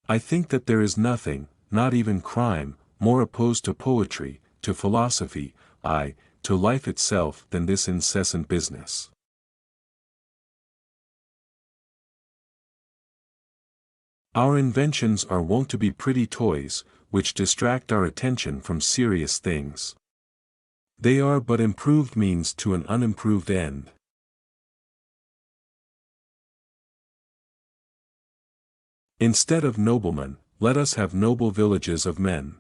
I think that there is nothing, not even crime, more opposed to poetry, to philosophy, aye, to life itself than this incessant business. Our inventions are wont to be pretty toys, which distract our attention from serious things. They are but improved means to an unimproved end. Instead of noblemen, let us have noble villages of men.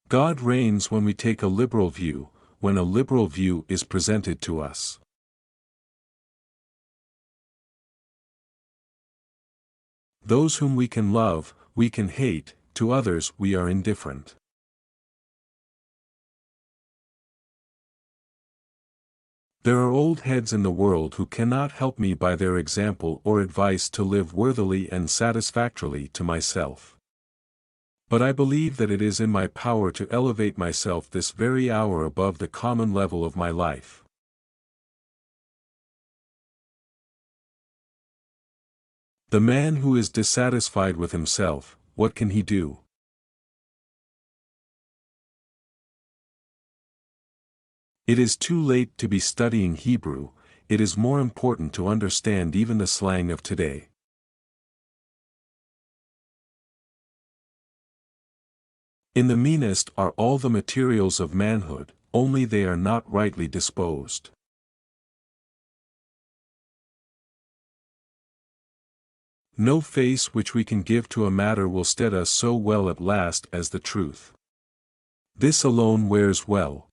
God reigns when we take a liberal view, when a liberal view is presented to us. Those whom we can love, we can hate, to others we are indifferent. There are old heads in the world who cannot help me by their example or advice to live worthily and satisfactorily to myself. But I believe that it is in my power to elevate myself this very hour above the common level of my life. The man who is dissatisfied with himself, what can he do? It is too late to be studying Hebrew, it is more important to understand even the slang of today. In the meanest are all the materials of manhood, only they are not rightly disposed. No face which we can give to a matter will stead us so well at last as the truth. This alone wears well.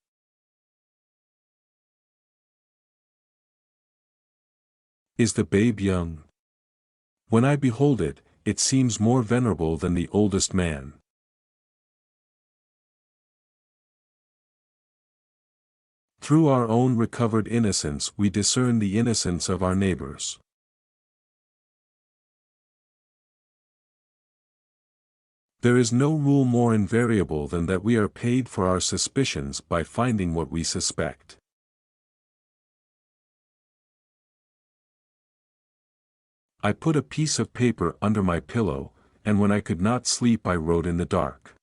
Is the babe young? When I behold it, it seems more venerable than the oldest man. Through our own recovered innocence we discern the innocence of our neighbors. There is no rule more invariable than that we are paid for our suspicions by finding what we suspect. I put a piece of paper under my pillow, and when I could not sleep I wrote in the dark.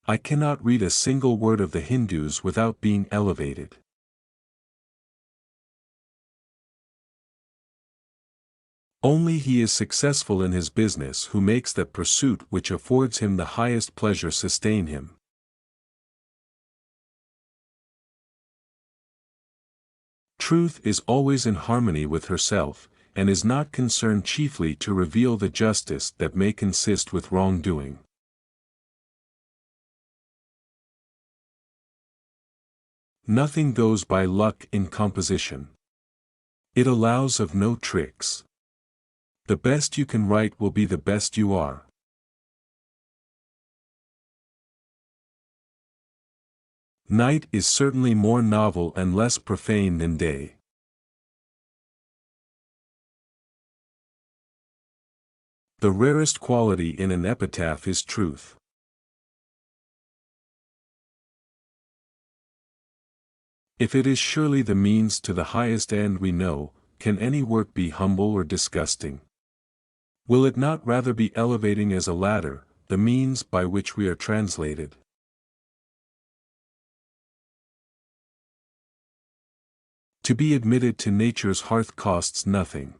I cannot read a single word of the Hindus without being elevated. Only he is successful in his business who makes that pursuit which affords him the highest pleasure sustain him. Truth is always in harmony with herself, and is not concerned chiefly to reveal the justice that may consist with wrongdoing. Nothing goes by luck in composition. It allows of no tricks. The best you can write will be the best you are. Night is certainly more novel and less profane than day. The rarest quality in an epitaph is truth. If it is surely the means to the highest end we know, can any work be humble or disgusting? Will it not rather be elevating as a ladder, the means by which we are translated? To be admitted to nature's hearth costs nothing.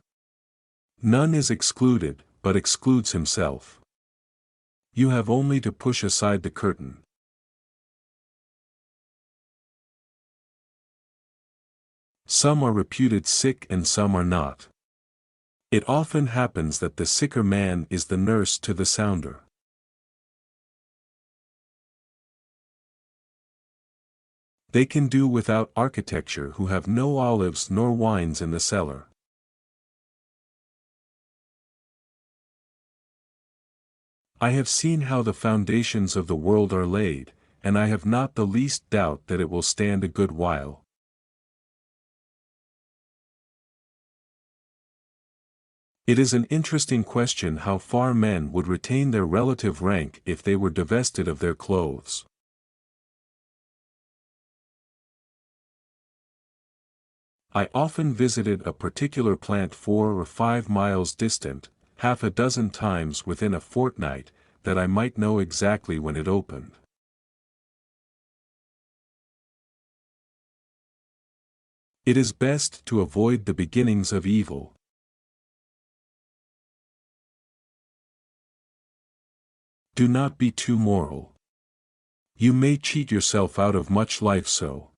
None is excluded, but excludes himself. You have only to push aside the curtain. Some are reputed sick and some are not. It often happens that the sicker man is the nurse to the sounder. They can do without architecture who have no olives nor wines in the cellar. I have seen how the foundations of the world are laid, and I have not the least doubt that it will stand a good while. It is an interesting question how far men would retain their relative rank if they were divested of their clothes. I often visited a particular plant 4 or 5 miles distant, half a dozen times within a fortnight, that I might know exactly when it opened. It is best to avoid the beginnings of evil. Do not be too moral. You may cheat yourself out of much life so.